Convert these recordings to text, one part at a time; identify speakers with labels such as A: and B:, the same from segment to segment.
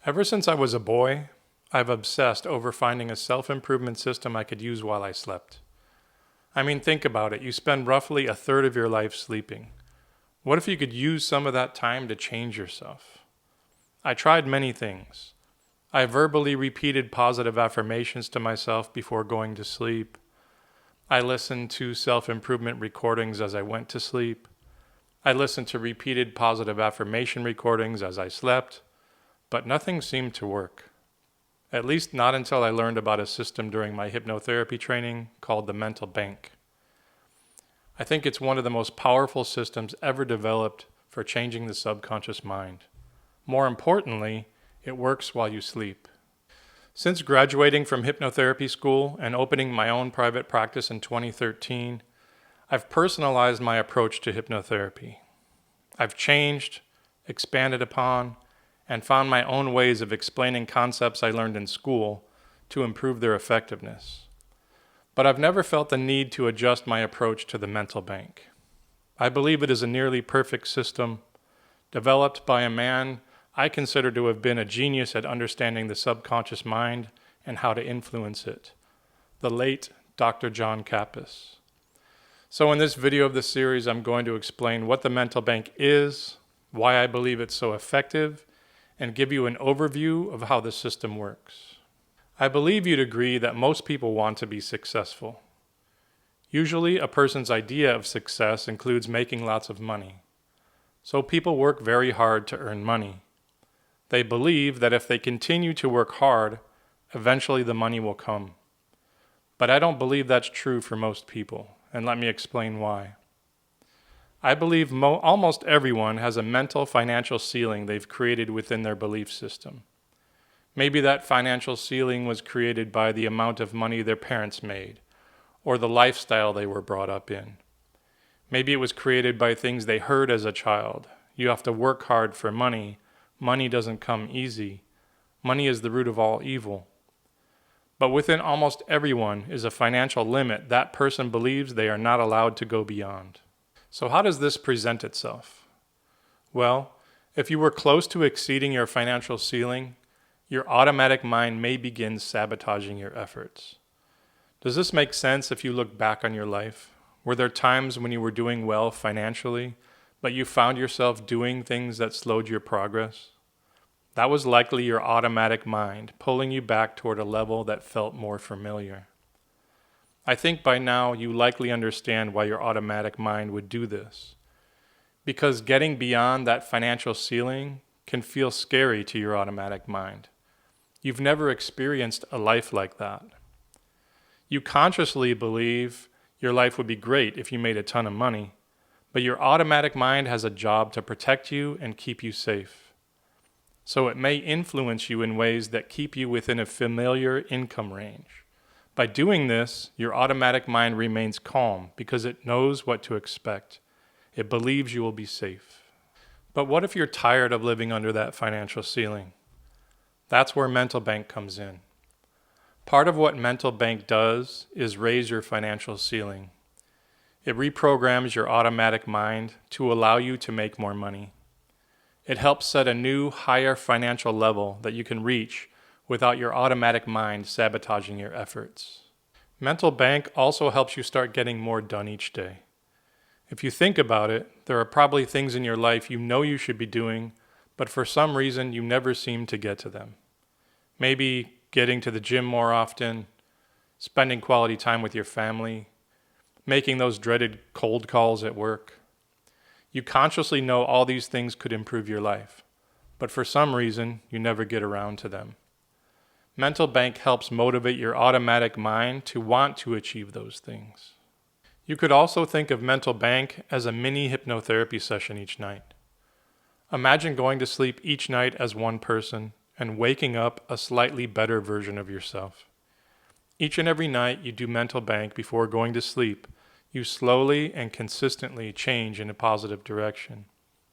A: Ever since I was a boy, I've obsessed over finding a self-improvement system I could use while I slept. I mean, think about it. You spend roughly a third of your life sleeping. What if you could use some of that time to change yourself? I tried many things. I verbally repeated positive affirmations to myself before going to sleep. I listened to self-improvement recordings as I went to sleep. I listened to repeated positive affirmation recordings as I slept, but nothing seemed to work. At least not until I learned about a system during my hypnotherapy training called the mental bank. I think it's one of the most powerful systems ever developed for changing the subconscious mind. More importantly, it works while you sleep. Since graduating from hypnotherapy school and opening my own private practice in 2013, I've personalized my approach to hypnotherapy. I've changed, expanded upon, and found my own ways of explaining concepts I learned in school to improve their effectiveness. But I've never felt the need to adjust my approach to the mental bank. I believe it is a nearly perfect system developed by a man I consider to have been a genius at understanding the subconscious mind and how to influence it, the late Dr. John Kappas. So in this video of the series, I'm going to explain what the mental bank is, why I believe it's so effective, and give you an overview of how the system works. I believe you'd agree that most people want to be successful. Usually, a person's idea of success includes making lots of money. So people work very hard to earn money. They believe that if they continue to work hard, eventually the money will come. But I don't believe that's true for most people, and let me explain why. I believe almost everyone has a mental financial ceiling they've created within their belief system. Maybe that financial ceiling was created by the amount of money their parents made, or the lifestyle they were brought up in. Maybe it was created by things they heard as a child. You have to work hard for money. Money doesn't come easy. Money is the root of all evil. But within almost everyone is a financial limit that person believes they are not allowed to go beyond. So how does this present itself? Well, if you were close to exceeding your financial ceiling, your automatic mind may begin sabotaging your efforts. Does this make sense if you look back on your life? Were there times when you were doing well financially, but you found yourself doing things that slowed your progress? That was likely your automatic mind pulling you back toward a level that felt more familiar. I think by now you likely understand why your automatic mind would do this. Because getting beyond that financial ceiling can feel scary to your automatic mind. You've never experienced a life like that. You consciously believe your life would be great if you made a ton of money, but your automatic mind has a job to protect you and keep you safe. So it may influence you in ways that keep you within a familiar income range. By doing this, your automatic mind remains calm because it knows what to expect. It believes you will be safe. But what if you're tired of living under that financial ceiling? That's where mental bank comes in. Part of what mental bank does is raise your financial ceiling. It reprograms your automatic mind to allow you to make more money. It helps set a new, higher financial level that you can reach without your automatic mind sabotaging your efforts. Mental bank also helps you start getting more done each day. If you think about it, there are probably things in your life you know you should be doing, but for some reason you never seem to get to them. Maybe getting to the gym more often, spending quality time with your family, making those dreaded cold calls at work. You consciously know all these things could improve your life, but for some reason you never get around to them. Mental bank helps motivate your automatic mind to want to achieve those things. You could also think of mental bank as a mini hypnotherapy session each night. Imagine going to sleep each night as one person and waking up a slightly better version of yourself. Each and every night you do mental bank before going to sleep, you slowly and consistently change in a positive direction,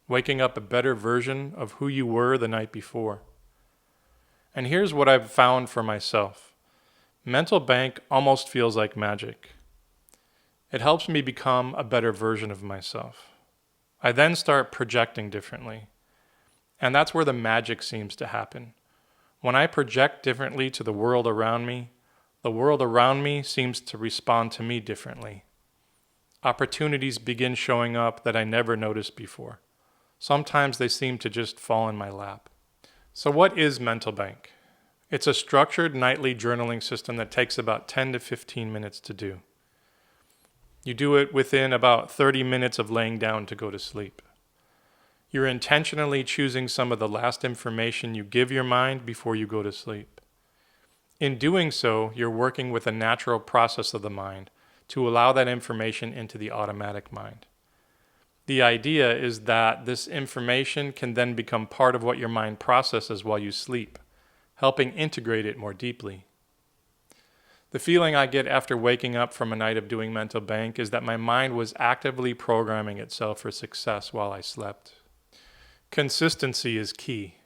A: waking up a better version of who you were the night before. And here's what I've found for myself. Mental bank almost feels like magic. It helps me become a better version of myself. I then start projecting differently. And that's where the magic seems to happen. When I project differently to the world around me seems to respond to me differently. Opportunities begin showing up that I never noticed before. Sometimes they seem to just fall in my lap. So what is Mental Bank? It's a structured nightly journaling system that takes about 10 to 15 minutes to do. You do it within about 30 minutes of laying down to go to sleep. You're intentionally choosing some of the last information you give your mind before you go to sleep. In doing so, you're working with a natural process of the mind to allow that information into the automatic mind. The idea is that this information can then become part of what your mind processes while you sleep, helping integrate it more deeply. The feeling I get after waking up from a night of doing Mental Bank is that my mind was actively programming itself for success while I slept. Consistency is key.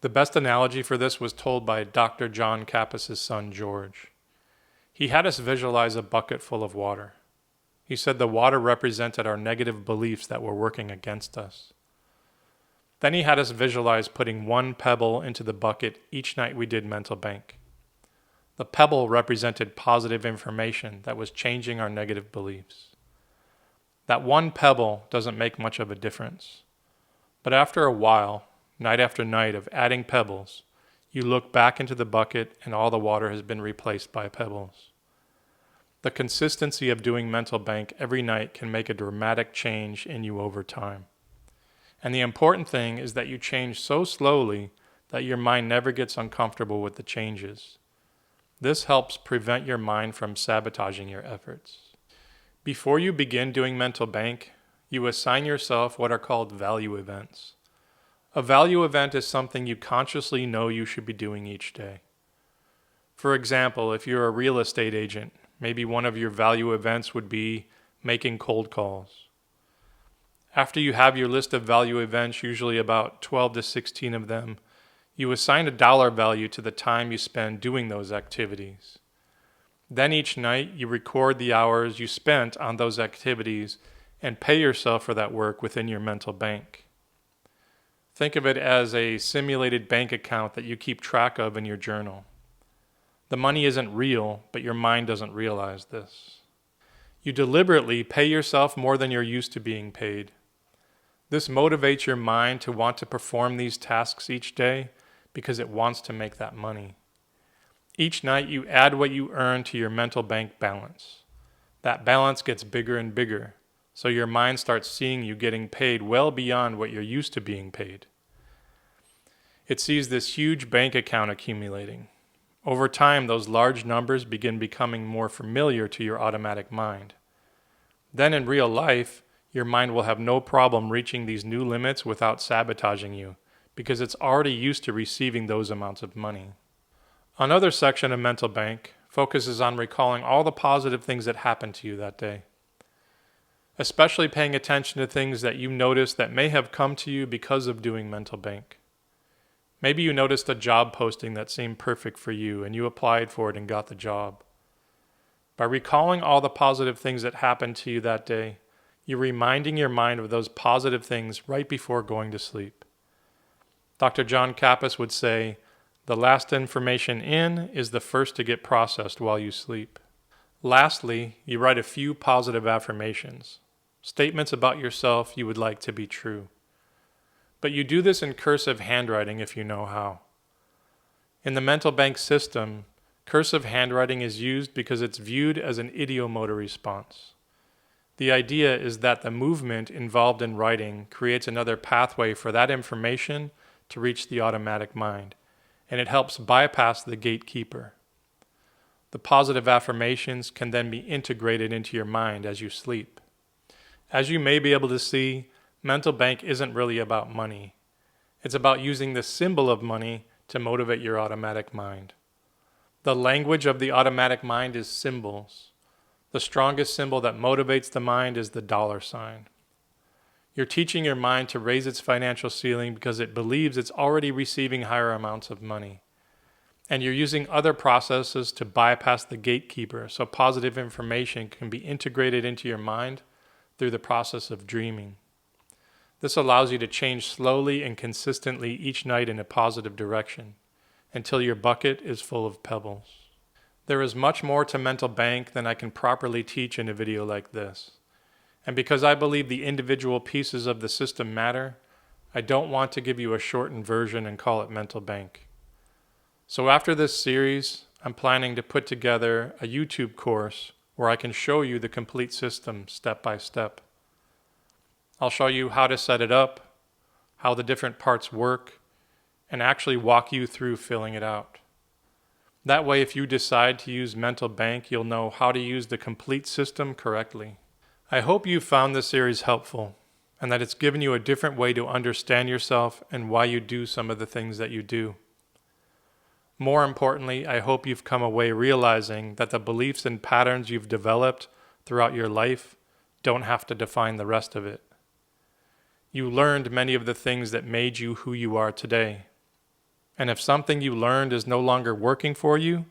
A: The best analogy for this was told by Dr. John Kappas' son, George. He had us visualize a bucket full of water. He said the water represented our negative beliefs that were working against us. Then he had us visualize putting one pebble into the bucket each night we did Mental Bank. The pebble represented positive information that was changing our negative beliefs. That one pebble doesn't make much of a difference. But after a while, night after night of adding pebbles, you look back into the bucket and all the water has been replaced by pebbles. The consistency of doing Mental Bank every night can make a dramatic change in you over time. And the important thing is that you change so slowly that your mind never gets uncomfortable with the changes. This helps prevent your mind from sabotaging your efforts. Before you begin doing Mental Bank, you assign yourself what are called value events. A value event is something you consciously know you should be doing each day. For example, if you're a real estate agent, maybe one of your value events would be making cold calls. After you have your list of value events, usually about 12 to 16 of them, you assign a dollar value to the time you spend doing those activities. Then each night you record the hours you spent on those activities and pay yourself for that work within your Mental Bank. Think of it as a simulated bank account that you keep track of in your journal. The money isn't real, but your mind doesn't realize this. You deliberately pay yourself more than you're used to being paid. This motivates your mind to want to perform these tasks each day because it wants to make that money. Each night you add what you earn to your Mental Bank balance. That balance gets bigger and bigger. So your mind starts seeing you getting paid well beyond what you're used to being paid. It sees this huge bank account accumulating. Over time, those large numbers begin becoming more familiar to your automatic mind. Then in real life, your mind will have no problem reaching these new limits without sabotaging you, because it's already used to receiving those amounts of money. Another section of Mental Bank focuses on recalling all the positive things that happened to you that day. Especially paying attention to things that you noticed that may have come to you because of doing Mental Bank. Maybe you noticed a job posting that seemed perfect for you and you applied for it and got the job. By recalling all the positive things that happened to you that day, you're reminding your mind of those positive things right before going to sleep. Dr. John Kappas would say, the last information in is the first to get processed while you sleep. Lastly, you write a few positive affirmations, statements about yourself you would like to be true. But you do this in cursive handwriting if you know how. In the Mental Bank system, cursive handwriting is used because it's viewed as an ideomotor response. The idea is that the movement involved in writing creates another pathway for that information to reach the automatic mind, and it helps bypass the gatekeeper. The positive affirmations can then be integrated into your mind as you sleep. As you may be able to see, Mental Bank isn't really about money. It's about using the symbol of money to motivate your automatic mind. The language of the automatic mind is symbols. The strongest symbol that motivates the mind is the dollar sign. You're teaching your mind to raise its financial ceiling because it believes it's already receiving higher amounts of money. And you're using other processes to bypass the gatekeeper so positive information can be integrated into your mind through the process of dreaming. This allows you to change slowly and consistently each night in a positive direction. until your bucket is full of pebbles. There is much more to mental bank than I can properly teach in a video like this. And because I believe the individual pieces of the system matter, I don't want to give you a shortened version and call it mental bank. So after this series, I'm planning to put together a YouTube course where I can show you the complete system step by step. I'll show you how to set it up, how the different parts work, and actually walk you through filling it out. That way, if you decide to use mental bank, you'll know how to use the complete system correctly. I hope you found this series helpful and that it's given you a different way to understand yourself and why you do some of the things that you do. More importantly, I hope you've come away realizing that the beliefs and patterns you've developed throughout your life don't have to define the rest of it. You learned many of the things that made you who you are today. And if something you learned is no longer working for you,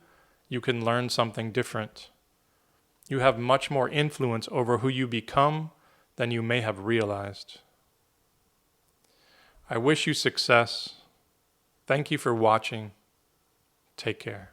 A: you can learn something different. You have much more influence over who you become than you may have realized. I wish you success. Thank you for watching. Take care.